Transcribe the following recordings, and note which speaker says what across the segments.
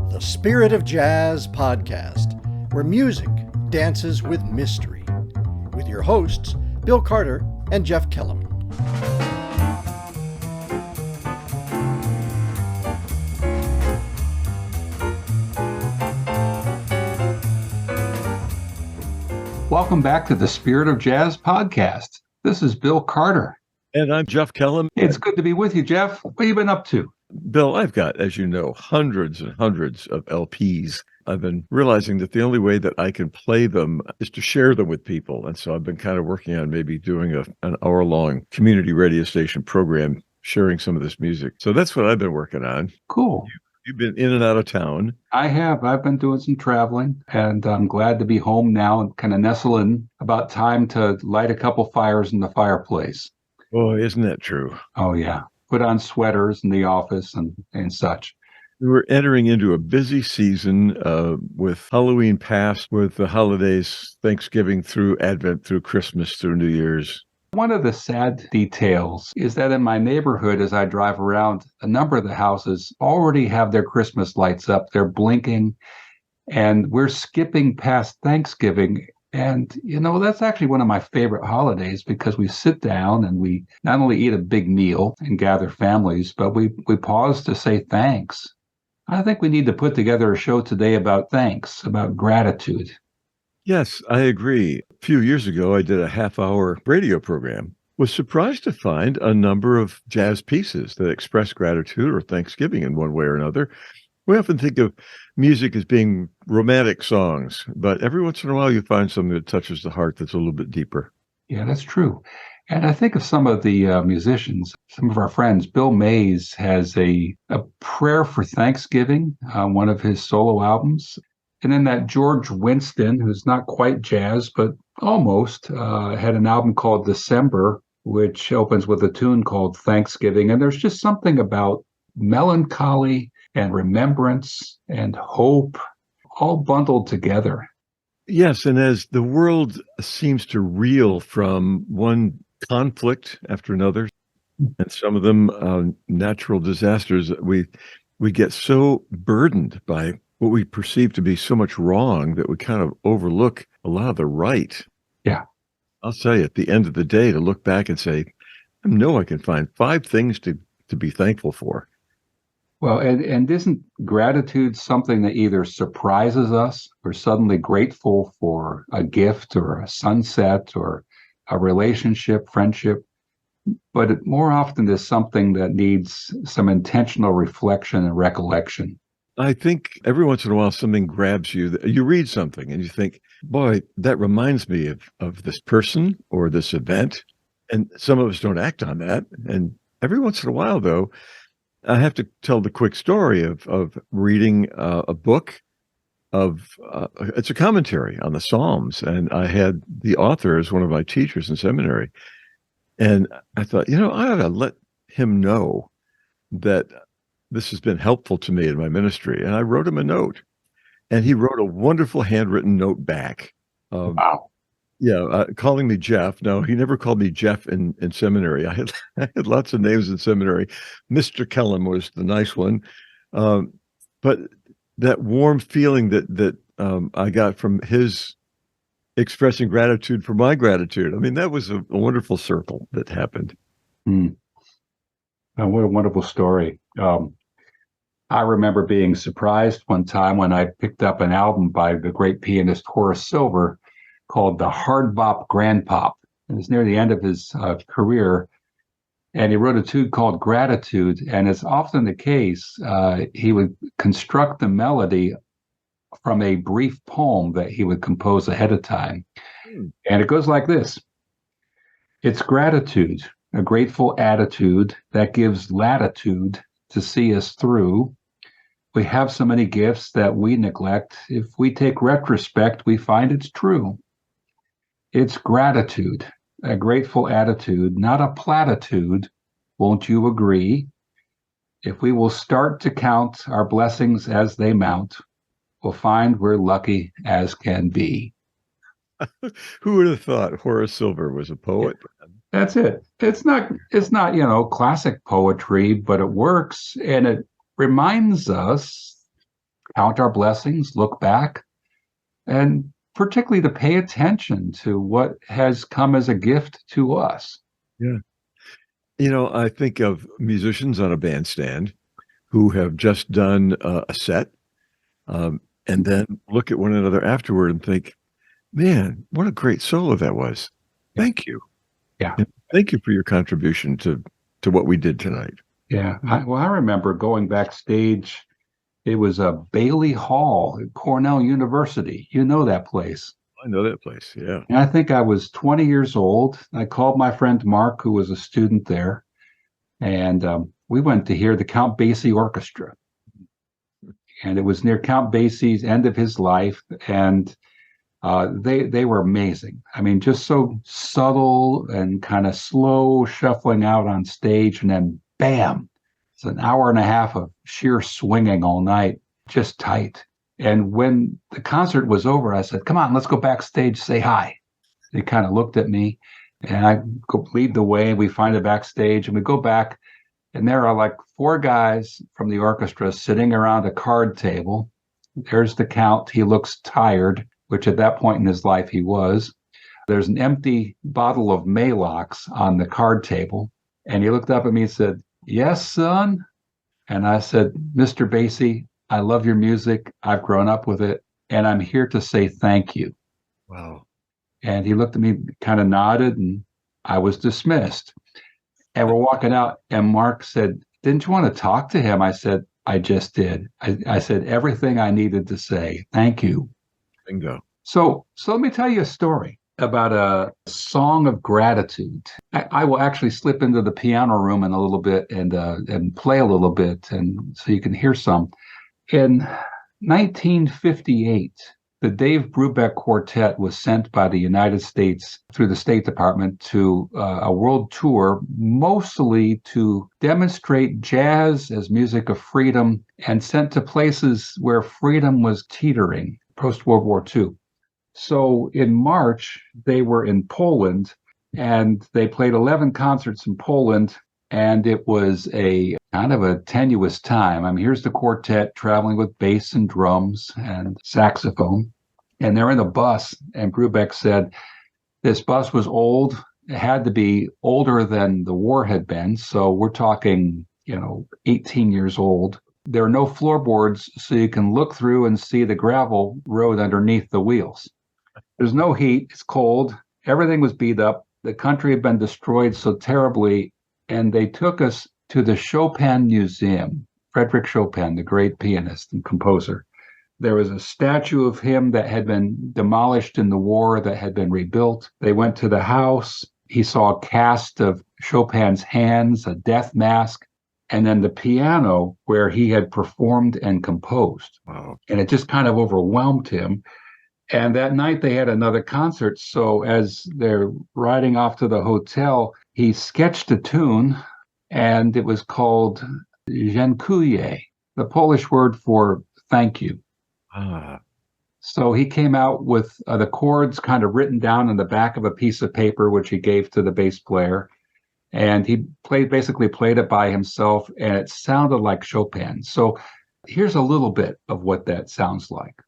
Speaker 1: The Spirit of Jazz podcast, where music dances with mystery, with your hosts, Bill Carter and Jeff Kellum.
Speaker 2: Welcome back to the Spirit of Jazz podcast. This is Bill Carter.
Speaker 3: And I'm Jeff Kellum.
Speaker 2: It's good to be with you, Jeff. What have you been up to?
Speaker 3: Bill, I've got, as you know, hundreds and hundreds of LPs. I've been realizing that the only way that I can play them is to share them with people. And so I've been kind of working on maybe doing an hour-long community radio station program, sharing some of this music. So that's what I've been working on.
Speaker 2: Cool.
Speaker 3: You've been in and out of town.
Speaker 2: I have. I've been doing some traveling, and I'm glad to be home now and kind of nestle in. About time to light a couple fires in the fireplace.
Speaker 3: Boy, isn't that true?
Speaker 2: Oh, yeah. Put on sweaters in the office and such.
Speaker 3: We're entering into a busy season with Halloween past, with the holidays, Thanksgiving through Advent, through Christmas, through New Year's.
Speaker 2: One of the sad details is that in my neighborhood, as I drive around, a number of the houses already have their Christmas lights up. They're blinking, and we're skipping past Thanksgiving. And, you know, that's actually one of my favorite holidays because we sit down and we not only eat a big meal and gather families, but we pause to say thanks. I think we need to put together a show today about thanks, about gratitude.
Speaker 3: Yes, I agree. A few years ago, I did a half-hour radio program. Was surprised to find a number of jazz pieces that express gratitude or thanksgiving in one way or another. We often think of music as being romantic songs, but every once in a while you find something that touches the heart that's a little bit deeper.
Speaker 2: Yeah, that's true. And I think of some of the musicians, some of our friends. Bill Mays has a prayer for Thanksgiving on one of his solo albums. And then that George Winston, who's not quite jazz, but almost, had an album called December, which opens with a tune called Thanksgiving. And there's just something about melancholy and remembrance and hope all bundled together.
Speaker 3: Yes, and as the world seems to reel from one conflict after another, and some of them natural disasters, we get so burdened by what we perceive to be so much wrong that we kind of overlook a lot of the right.
Speaker 2: Yeah.
Speaker 3: I'll tell you, at the end of the day, to look back and say, I know I can find 5 things to be thankful for.
Speaker 2: Well, and isn't gratitude something that either surprises us, we're suddenly grateful for a gift or a sunset or a relationship, friendship, but it more often is something that needs some intentional reflection and recollection.
Speaker 3: I think every once in a while something grabs you. You read something and you think, boy, that reminds me of this person or this event. And some of us don't act on that. And every once in a while, though, I have to tell the quick story of reading a book it's a commentary on the Psalms. And I had the author as one of my teachers in seminary. And I thought, I ought to let him know that this has been helpful to me in my ministry. And I wrote him a note, and he wrote a wonderful handwritten note back.
Speaker 2: Wow.
Speaker 3: Yeah, calling me Jeff. No, he never called me Jeff in seminary. I had lots of names in seminary. Mr. Kellum was the nice one. But that warm feeling that I got from his expressing gratitude for my gratitude. I mean, that was a wonderful circle that happened.
Speaker 2: Oh, what a wonderful story. I remember being surprised one time when I picked up an album by the great pianist Horace Silver called the Hard Bop Grand Pop. It was near the end of his career, and he wrote a tune called Gratitude, and it's often the case, he would construct the melody from a brief poem that he would compose ahead of time. And it goes like this. It's gratitude, a grateful attitude that gives latitude to see us through. We have so many gifts that we neglect. If we take retrospect, we find it's true. It's gratitude, a grateful attitude, not a platitude. Won't you agree? If we will start to count our blessings as they mount, we'll find we're lucky as can be.
Speaker 3: Who would have thought Horace Silver was a poet?
Speaker 2: That's it. It's not, classic poetry, but it works. And it reminds us count our blessings, look back, and particularly to pay attention to what has come as a gift to us.
Speaker 3: Yeah. I think of musicians on a bandstand who have just done a set, and then look at one another afterward and think, man, what a great solo that was. Thank you.
Speaker 2: Yeah.
Speaker 3: And thank you for your contribution to what we did tonight.
Speaker 2: Yeah. I remember going backstage. It was a Bailey Hall at Cornell University. You know that place.
Speaker 3: I know that place. Yeah.
Speaker 2: And I think I was 20 years old. I called my friend Mark, who was a student there, and we went to hear the Count Basie Orchestra. And it was near Count Basie's end of his life, and they were amazing. I mean, just so subtle and kind of slow shuffling out on stage, and then bam, it's an hour and a half of sheer swinging all night, just tight. And when the concert was over, I said, come on, let's go backstage, say hi. They kind of looked at me, and I go lead the way. We find the backstage, and we go back, and there are like 4 guys from the orchestra sitting around a card table. There's the Count. He looks tired, which at that point in his life he was. There's an empty bottle of Maalox on the card table. And he looked up at me and said, yes, son. And I said, Mr. Basie, I love your music. I've grown up with it. And I'm here to say thank you.
Speaker 3: Wow.
Speaker 2: And he looked at me, kind of nodded, and I was dismissed. And we're walking out, and Mark said, didn't you want to talk to him? I said, I just did. I said everything I needed to say. Thank you.
Speaker 3: Bingo.
Speaker 2: So let me tell you a story about a song of gratitude. I will actually slip into the piano room in a little bit and play a little bit, and so you can hear some. In 1958, the Dave Brubeck Quartet was sent by the United States through the State Department to a world tour, mostly to demonstrate jazz as music of freedom, and sent to places where freedom was teetering post-World War II. So in March, they were in Poland, and they played 11 concerts in Poland, and it was a kind of a tenuous time. I mean, here's the quartet traveling with bass and drums and saxophone, and they're in a bus, and Brubeck said this bus was old. It had to be older than the war had been, so we're talking, 18 years old. There are no floorboards, so you can look through and see the gravel road underneath the wheels. There's no heat. It's cold. Everything was beat up. The country had been destroyed so terribly, and they took us to the Chopin Museum, Frederic Chopin, the great pianist and composer. There was a statue of him that had been demolished in the war that had been rebuilt. They went to the house. He saw a cast of Chopin's hands, a death mask, and then the piano where he had performed and composed.
Speaker 3: Wow.
Speaker 2: And it just kind of overwhelmed him. And that night they had another concert. So as they're riding off to the hotel, he sketched a tune, and it was called Dziękuję, the Polish word for thank you.
Speaker 3: Ah.
Speaker 2: So he came out with the chords kind of written down on the back of a piece of paper, which he gave to the bass player. And he basically played it by himself, and it sounded like Chopin. So here's a little bit of what that sounds like.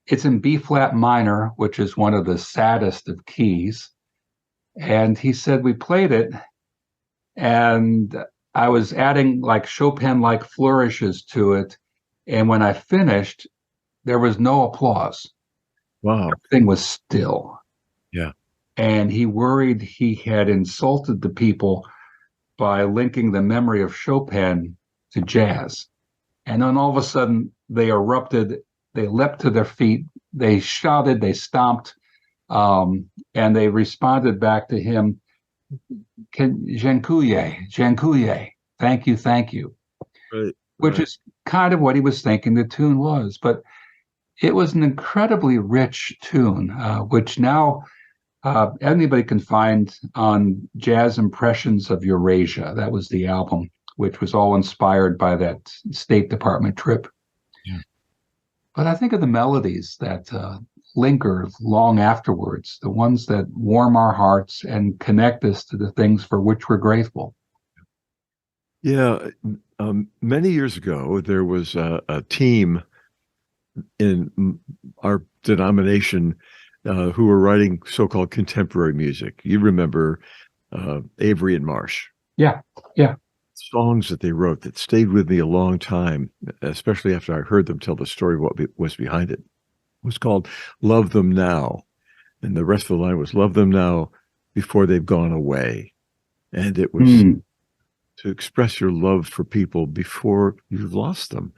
Speaker 2: It's in B flat minor, which is one of the saddest of keys. And he said we played it, and I was adding like Chopin-like flourishes to it. And when I finished, there was no applause.
Speaker 3: Wow.
Speaker 2: Everything was still.
Speaker 3: Yeah.
Speaker 2: And he worried he had insulted the people by linking the memory of Chopin to jazz. And then all of a sudden, they erupted. They leapt to their feet. They shouted. They stomped. And they responded back to him, Dziękuję, thank you, thank you.
Speaker 3: Right.
Speaker 2: Which is kind of what he was thinking the tune was. But it was an incredibly rich tune, which now anybody can find on Jazz Impressions of Eurasia. That was the album, which was all inspired by that State Department trip.
Speaker 3: Yeah.
Speaker 2: But I think of the melodies that linger long afterwards, the ones that warm our hearts and connect us to the things for which we're grateful.
Speaker 3: Yeah. Many years ago, there was a team in our denomination who were writing so-called contemporary music. You remember Avery and Marsh.
Speaker 2: Yeah.
Speaker 3: Songs that they wrote that stayed with me a long time, especially after I heard them tell the story of what was behind it. It was called Love Them Now. And the rest of the line was Love Them Now before they've gone away. And it was to express your love for people before you've lost them.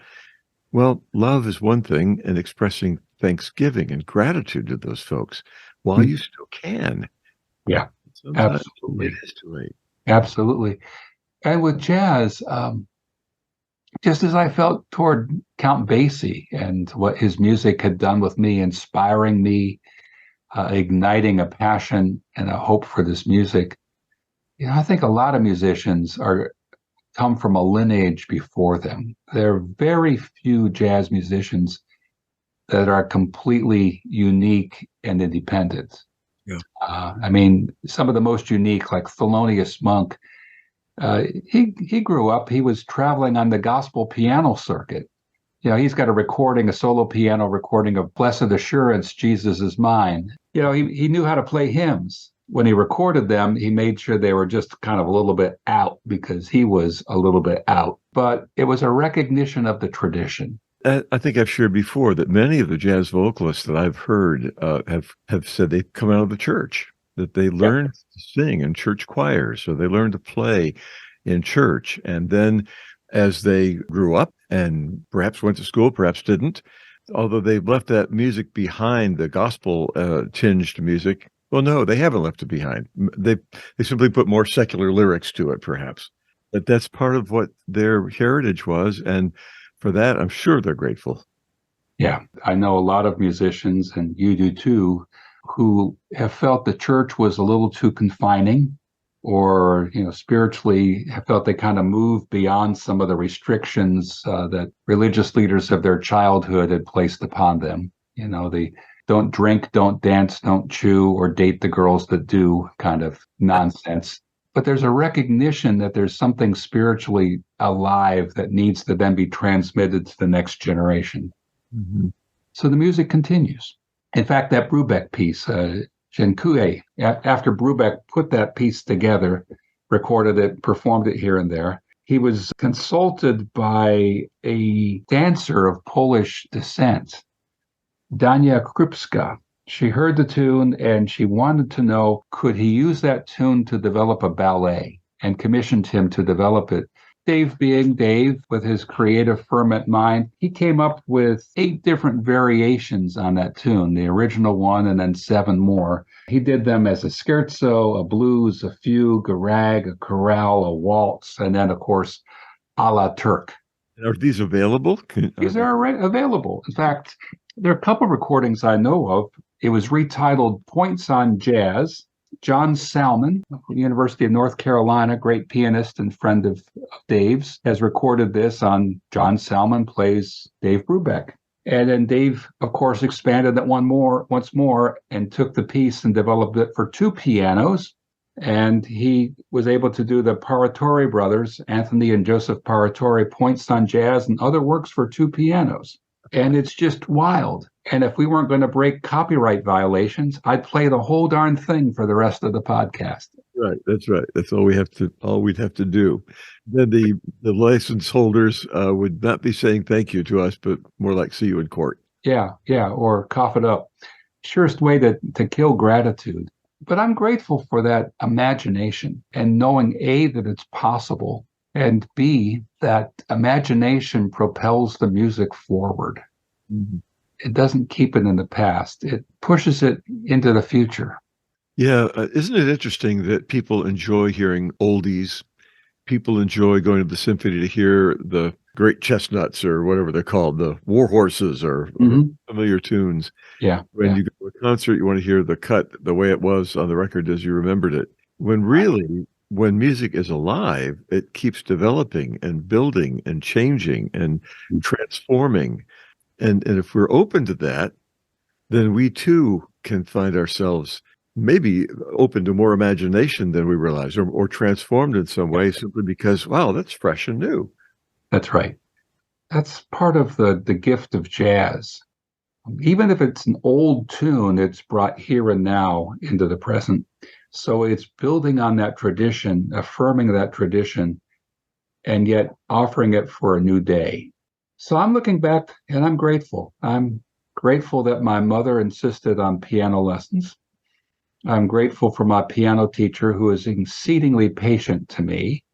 Speaker 3: Well, love is one thing, and expressing thanksgiving and gratitude to those folks while you still can.
Speaker 2: Yeah,
Speaker 3: sometimes
Speaker 2: absolutely.
Speaker 3: It is too late.
Speaker 2: Absolutely. And with jazz, just as I felt toward Count Basie and what his music had done with me, inspiring me, igniting a passion and a hope for this music, I think a lot of musicians come from a lineage before them. There are very few jazz musicians that are completely unique and independent.
Speaker 3: Yeah.
Speaker 2: I mean, some of the most unique, like Thelonious Monk, he grew up, he was traveling on the gospel piano circuit. He's got a solo piano recording of Blessed Assurance, Jesus is Mine. He knew how to play hymns. When he recorded them, he made sure they were just kind of a little bit out because he was a little bit out. But it was a recognition of the tradition.
Speaker 3: I think I've shared before that many of the jazz vocalists that I've heard have said they've come out of the church, that they learned to sing in church choirs, or they learned to play in church. And then as they grew up and perhaps went to school, perhaps didn't, although they've left that music behind, the gospel tinged music. Well, no, they haven't left it behind. They simply put more secular lyrics to it, perhaps. But that's part of what their heritage was. And for that, I'm sure they're grateful.
Speaker 2: Yeah, I know a lot of musicians, and you do too, who have felt the church was a little too confining, or spiritually have felt they kind of moved beyond some of the restrictions that religious leaders of their childhood had placed upon them. The don't drink, don't dance, don't chew, or date the girls that do kind of nonsense. But there's a recognition that there's something spiritually alive that needs to then be transmitted to the next generation.
Speaker 3: Mm-hmm.
Speaker 2: So the music continues. In fact, that Brubeck piece, Dziękuję, after Brubeck put that piece together, recorded it, performed it here and there, he was consulted by a dancer of Polish descent, Dania Krupska. She heard the tune and she wanted to know, could he use that tune to develop a ballet, and commissioned him to develop it. Dave, being Dave, with his creative ferment mind, he came up with 8 different variations on that tune, the original one and then 7 more. He did them as a scherzo, a blues, a fugue, a rag, a chorale, a waltz, and then, of course, a la Turk.
Speaker 3: Are these available?
Speaker 2: These are available. In fact, there are a couple of recordings I know of. It was retitled Points on Jazz. John Salmon of the University of North Carolina, great pianist and friend of Dave's, has recorded this on John Salmon Plays Dave Brubeck. And then Dave, of course, expanded that once more and took the piece and developed it for 2 pianos. And he was able to do the Paratori brothers, Anthony and Joseph Paratori, Points on Jazz and other works for 2 pianos. And it's just wild. And if we weren't going to break copyright violations, I'd play the whole darn thing for the rest of the podcast.
Speaker 3: Right. That's right. That's all we'd have to do. Then the license holders would not be saying thank you to us, but more like see you in court.
Speaker 2: Yeah, or cough it up. Surest way to kill gratitude. But I'm grateful for that imagination and knowing A, that it's possible, and B, that imagination propels the music forward.
Speaker 3: Mm-hmm.
Speaker 2: It doesn't keep it in the past. It pushes it into the future.
Speaker 3: Yeah. Isn't it interesting that people enjoy hearing oldies? People enjoy going to the symphony to hear the great chestnuts or whatever they're called, the war horses or familiar tunes.
Speaker 2: Yeah.
Speaker 3: When you go to a concert, you want to hear the cut the way it was on the record as you remembered it. When really, when music is alive, it keeps developing and building and changing and transforming. And if we're open to that, then we too can find ourselves maybe open to more imagination than we realize, or transformed in some way simply because, wow, that's fresh and new.
Speaker 2: That's right. That's part of the gift of jazz. Even if it's an old tune, it's brought here and now into the present. So it's building on that tradition, affirming that tradition, and yet offering it for a new day. So I'm looking back and I'm grateful. I'm grateful that my mother insisted on piano lessons. I'm grateful for my piano teacher who is exceedingly patient to me.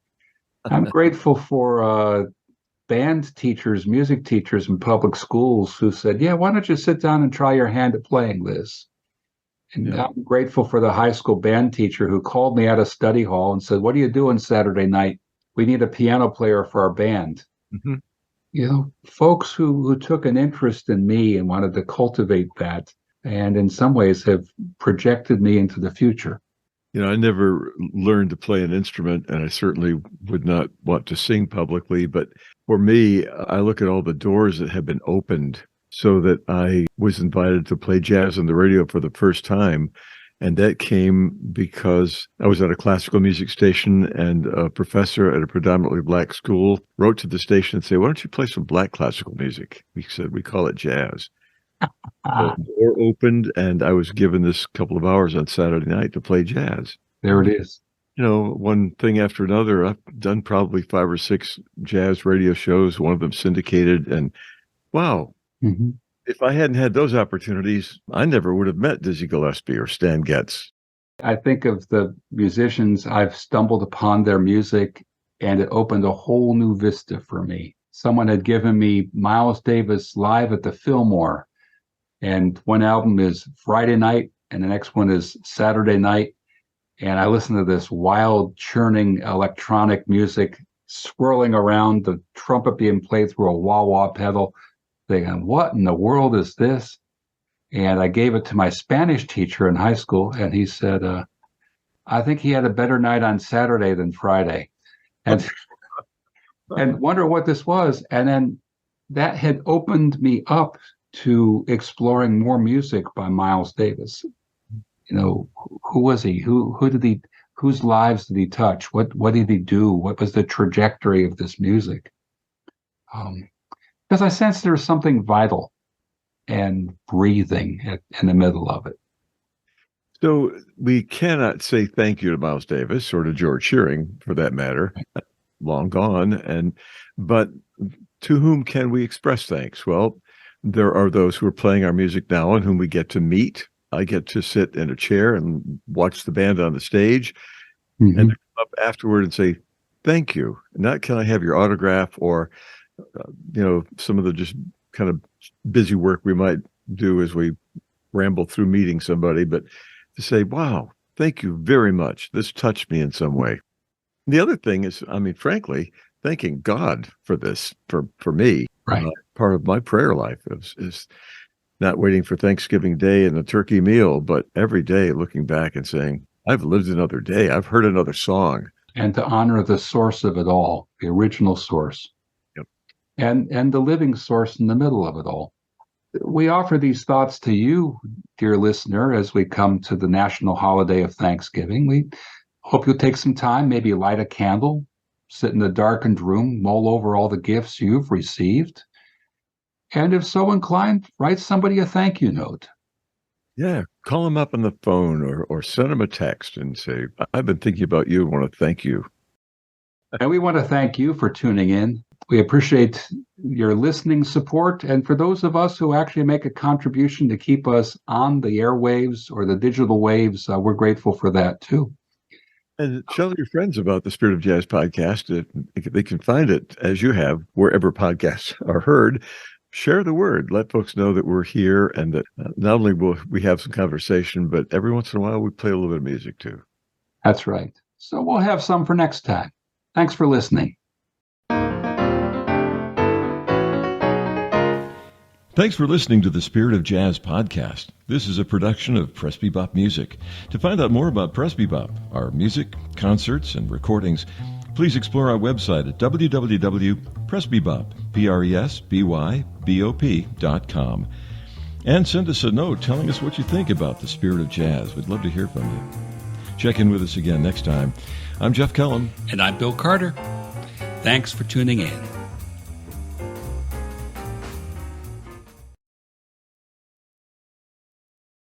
Speaker 2: I'm grateful for band teachers, music teachers in public schools who said, yeah, why don't you sit down and try your hand at playing, Liz? And I'm grateful for the high school band teacher who called me out of study hall and said, what are you doing Saturday night? We need a piano player for our band. Mm-hmm. You know, folks who took an interest in me and wanted to cultivate that, and in some ways have projected me into the future.
Speaker 3: You know, I never learned to play an instrument, and I certainly would not want to sing publicly. But for me, I look at all the doors that have been opened so that I was invited to play jazz on the radio for the first time. And that came because I was at a classical music station, and a professor at a predominantly Black school wrote to the station and said, why don't you play some Black classical music? We said, we call it jazz. The door opened, and I was given this couple of hours on Saturday night to play jazz.
Speaker 2: There it is.
Speaker 3: You know, one thing after another. I've done probably 5 or 6 jazz radio shows, one of them syndicated, and wow, if I hadn't had those opportunities, I never would have met Dizzy Gillespie or Stan Getz.
Speaker 2: I think of the musicians I've stumbled upon their music, and it opened a whole new vista for me. Someone had given me Miles Davis live at the Fillmore, and one album is Friday night and the next one is Saturday night. And I listened to this wild, churning electronic music swirling around, the trumpet being played through a wah-wah pedal, thinking, what in the world is this? And I gave it to my Spanish teacher in high school, and he said, I think he had a better night on Saturday than Friday. And and wonder what this was. And then that had opened me up to exploring more music by Miles Davis. You know, who was he? Whose lives did he touch? What did he do? What was the trajectory of this music? Because I sensed there was something vital and breathing in the middle of it.
Speaker 3: So we cannot say thank you to Miles Davis or to George Shearing, for that matter, long gone. But to whom can we express thanks? Well, there are those who are playing our music now and whom we get to meet. I get to sit in a chair and watch the band on the stage, and come up afterward and say, thank you. Not can I have your autograph, or, some of the just kind of busy work we might do as we ramble through meeting somebody, but to say, wow, thank you very much. This touched me in some way. The other thing is, frankly, thanking God for this, for me.
Speaker 2: Right.
Speaker 3: Part of my prayer life is not waiting for Thanksgiving Day and a turkey meal, but every day looking back and saying, I've lived another day. I've heard another song.
Speaker 2: And to honor the source of it all, the original source.
Speaker 3: Yep.
Speaker 2: And the living source in the middle of it all. We offer these thoughts to you, dear listener, as we come to the national holiday of Thanksgiving. We hope you'll take some time, maybe light a candle, sit in a darkened room, mull over all the gifts you've received, And if so inclined, write somebody a thank you note.
Speaker 3: Yeah, call them up on the phone or send them a text and say, I've been thinking about you and want to thank you.
Speaker 2: And we want to thank you for tuning in. We appreciate your listening support. And for those of us who actually make a contribution to keep us on the airwaves or the digital waves, we're grateful for that too.
Speaker 3: And tell your friends about the Spirit of Jazz podcast. They can find it, as you have, wherever podcasts are heard. Share the word. Let folks know that we're here and that not only will we have some conversation, but every once in a while we play a little bit of music too.
Speaker 2: That's right. So we'll have some for next time. Thanks for listening.
Speaker 4: Thanks for listening to the Spirit of Jazz podcast. This is a production of Presbybop Music. To find out more about Presbybop, our music, concerts, and recordings, please explore our website at www.presbybop.com. And send us a note telling us what you think about the Spirit of Jazz. We'd love to hear from you. Check in with us again next time. I'm Jeff Kellum.
Speaker 5: And I'm Bill Carter. Thanks for tuning in.